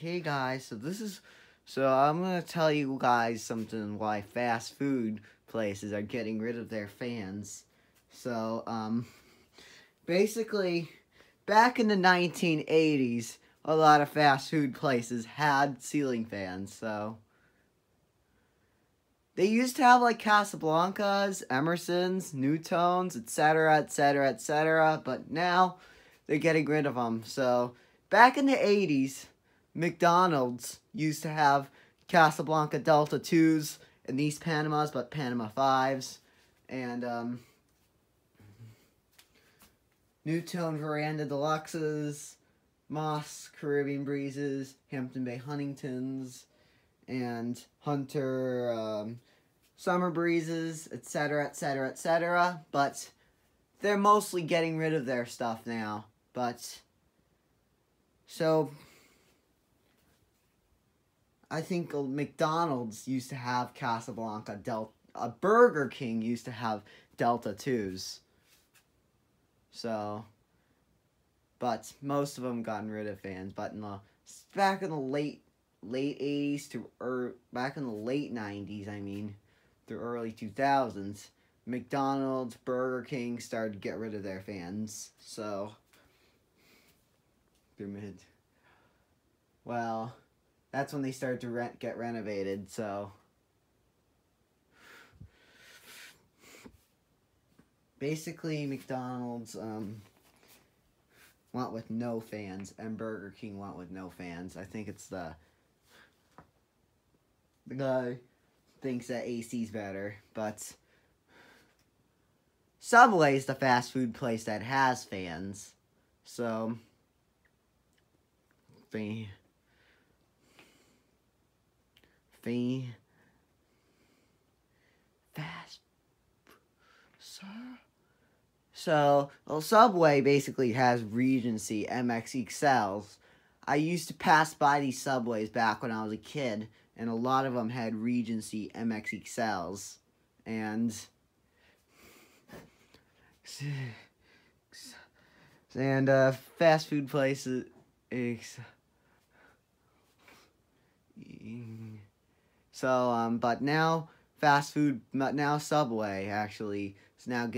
Hey guys, so I'm gonna tell you guys something why fast food places are getting rid of their fans. So, basically, back in the 1980s, a lot of fast food places had ceiling fans, so they used to have like Casablancas, Emerson's, Newtones, etc., etc., etc., but now they're getting rid of them. So, back in the 80s, McDonald's used to have Casablanca Delta 2s and these Panamas, but Panama 5s. And Newtone Veranda Deluxes, Moss Caribbean Breezes, Hampton Bay Huntingtons, and Hunter Summer Breezes, etc., etc., etc. But they're mostly getting rid of their stuff now. But, so I think McDonald's used to have Casablanca Delta. Burger King used to have Delta 2s. So, but most of them gotten rid of fans. But back in the late 80s to back in the late 90s, I mean, through early 2000s, McDonald's, Burger King started to get rid of their fans. So, well, that's when they started to get renovated, so basically McDonald's went with no fans and Burger King went with no fans. I think it's the guy thinks that AC's better, but Subway's the fast food place that has fans. So fast, sir. So, well, Subway basically has Regency MX XLs. I used to pass by these Subways back when I was a kid, and a lot of them had Regency MX XLs. And fast food places. So, but now Subway actually is now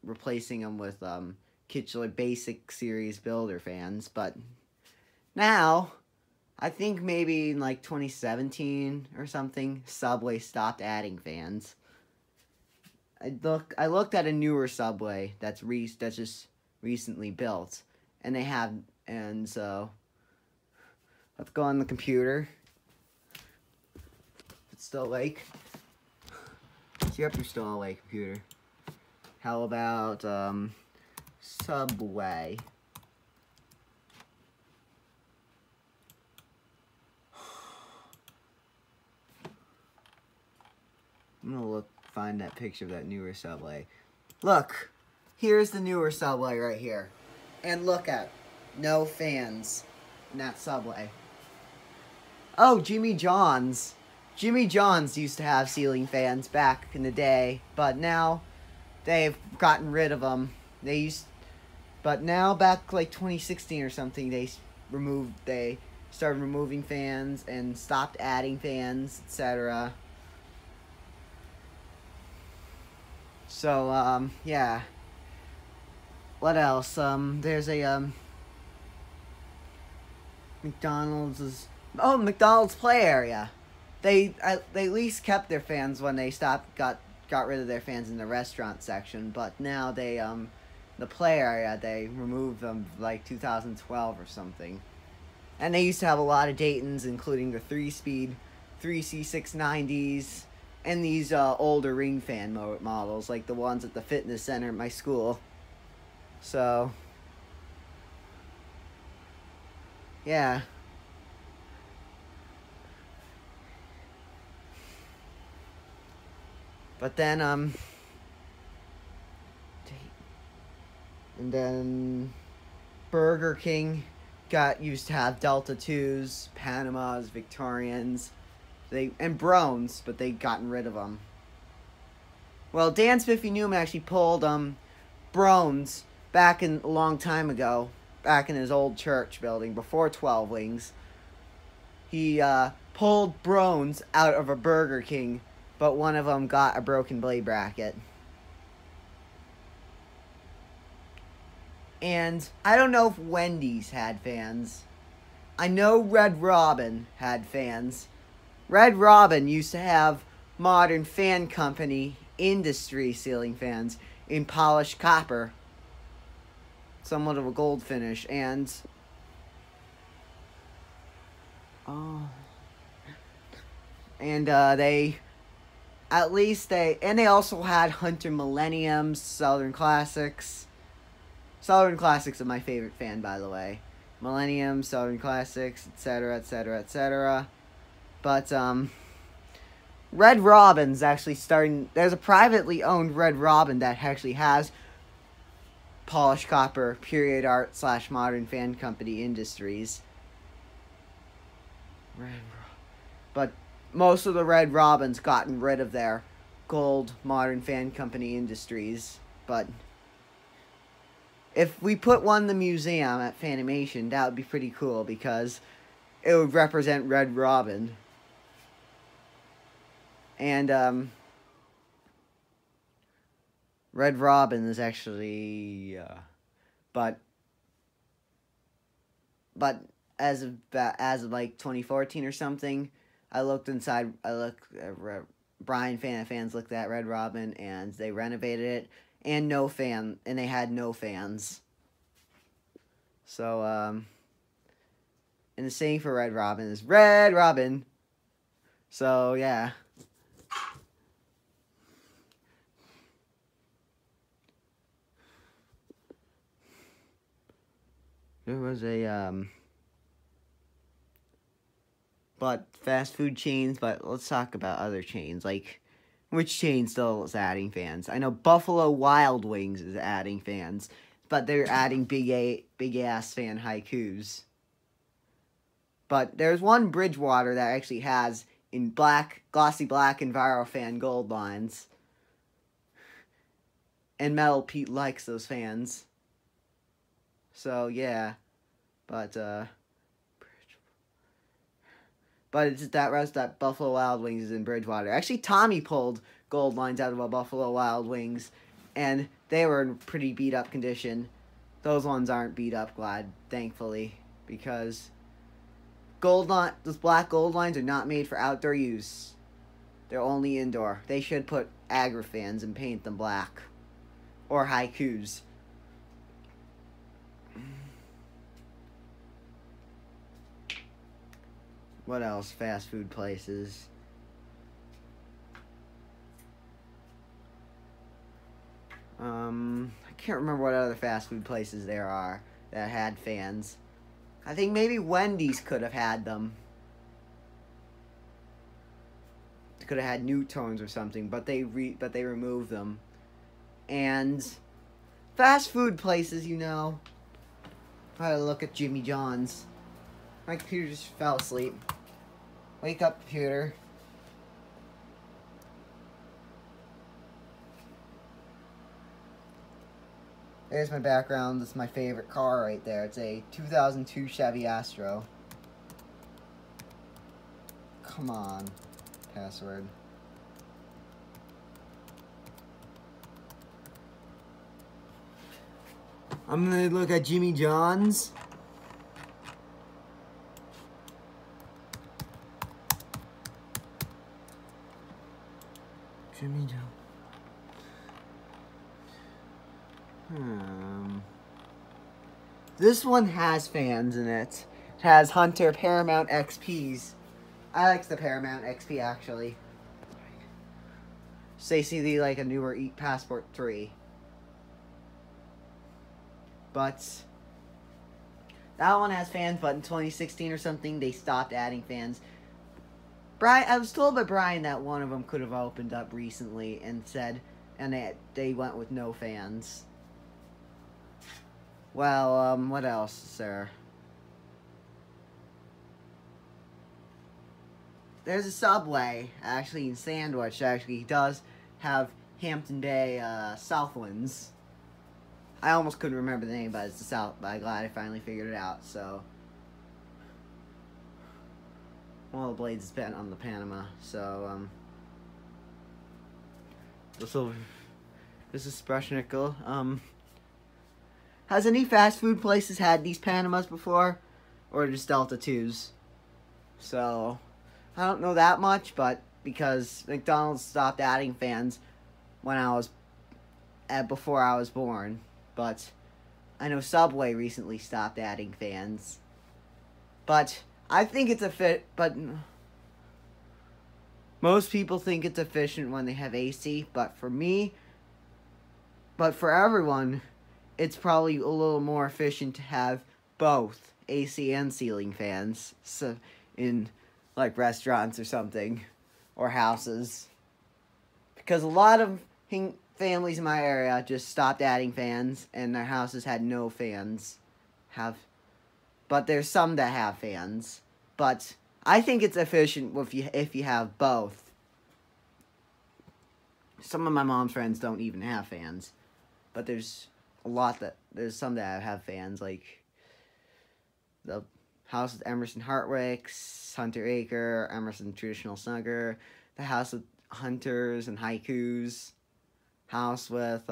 replacing them with Kitchener Basic Series Builder fans. But now, I think maybe in like 2017 or something, Subway stopped adding fans. I looked at a newer Subway that's just recently built, and so let's go on the computer. It's still awake. Yep, you're still awake, computer. How about Subway? I'm gonna find that picture of that newer Subway. Look, here's the newer Subway right here. And look at no fans in that Subway. Oh, Jimmy John's. Jimmy John's used to have ceiling fans back in the day, but now they've gotten rid of them. But now back like 2016 or something, they started removing fans and stopped adding fans, etc. So, yeah. What else? There's a, McDonald's play area. They at least kept their fans when they got rid of their fans in the restaurant section, but now the play area, they removed them like 2012 or something. And they used to have a lot of Daytons, including the 3-speed 3C690s, and these older ring fan models, like the ones at the fitness center at my school. So, yeah. But then, and then Burger King used to have Delta 2s, Panamas, Victorians, and Brones, but they gotten rid of them. Well, Dan Spiffy Newman actually pulled Brones back a long time ago, back in his old church building before 12 Wings. he pulled Brones out of a Burger King, but one of them got a broken blade bracket. And I don't know if Wendy's had fans. I know Red Robin had fans. Red Robin used to have Modern Fan Company industry ceiling fans in polished copper. Somewhat of a gold finish. And they also had Hunter Millenniums, Southern Classics. Southern Classics are my favorite fan, by the way. Millennium, Southern Classics, etc., etc., etc. But, Red Robin's actually starting... There's a privately owned Red Robin that actually has polished copper, period art / Modern Fan Company Industries. But most of the Red Robins gotten rid of their gold Modern Fan Company Industries. But if we put one in the museum at Fanimation, that would be pretty cool because it would represent Red Robin. And, Red Robin is actually, but as of like 2014 or something, Brian fans looked at Red Robin and they renovated it, and they had no fans. So, and the saying for Red Robin is Red Robin. So, yeah. There was but fast food chains, but let's talk about other chains. Like, which chain still is adding fans? I know Buffalo Wild Wings is adding fans, but they're adding big ass fan haikus. But there's one Bridgewater that actually has in glossy black EnviroFan gold lines. And Metal Pete likes those fans. So, yeah. But it's that Buffalo Wild Wings is in Bridgewater. Actually, Tommy pulled gold lines out of a Buffalo Wild Wings, and they were in pretty beat-up condition. Those ones aren't beat up, thankfully, because those black gold lines are not made for outdoor use. They're only indoor. They should put agrifans and paint them black. Or haikus. What else? Fast food places. I can't remember what other fast food places there are that had fans. I think maybe Wendy's could have had them. They could have had new tones or something, but they removed them. And fast food places, you know. I had to look at Jimmy John's. My computer just fell asleep. Wake up, computer. There's my background. This is my favorite car right there. It's a 2002 Chevy Astro. Come on. Password. I'm gonna look at Jimmy John's. Jimmy John. This one has fans in it. It has Hunter Paramount XPs. I like the Paramount XP actually. Stacy like a newer Eat Passport 3. But that one has fans, but in 2016 or something, they stopped adding fans. I was told by Brian that one of them could have opened up recently and they went with no fans. Well, what else, sir? There's a Subway, actually, in Sandwich, actually does have Hampton Bay, Southwinds. I almost couldn't remember the name, but it's the South, but I'm glad I finally figured it out, so. one of the blades is bent on the Panama. So, this is brush nickel. Has any fast food places had these Panamas before? Or just Delta 2s? So, I don't know that much, but because McDonald's stopped adding fans when before I was born, but I know Subway recently stopped adding fans. But I think it's but most people think it's efficient when they have AC, but for everyone, it's probably a little more efficient to have both AC and ceiling fans. So in like restaurants or something, or houses, because a lot of families in my area just stopped adding fans, and their houses had no fans. But there's some that have fans. But I think it's efficient if you have both. Some of my mom's friends don't even have fans, but there's some that have fans, like the house with Emerson Hartwick's, Hunter Acre, Emerson Traditional Snugger, the house with Hunters and Haikus, house with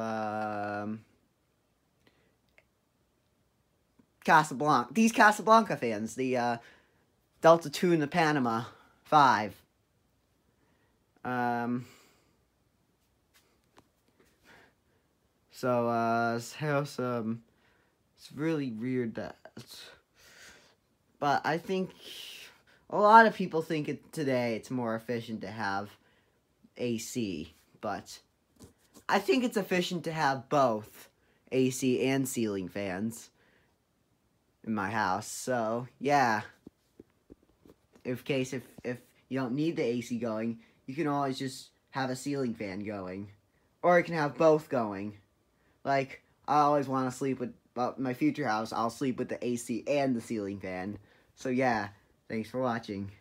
Casablanca. These Casablanca fans, the Delta 2 and the Panama 5. This house, it's really weird but I think a lot of people think today it's more efficient to have AC, but I think it's efficient to have both AC and ceiling fans in my house. So, yeah. If you don't need the AC going, you can always just have a ceiling fan going. Or you can have both going. Like, I always want to sleep with my future house. I'll sleep with the AC and the ceiling fan. So, yeah. Thanks for watching.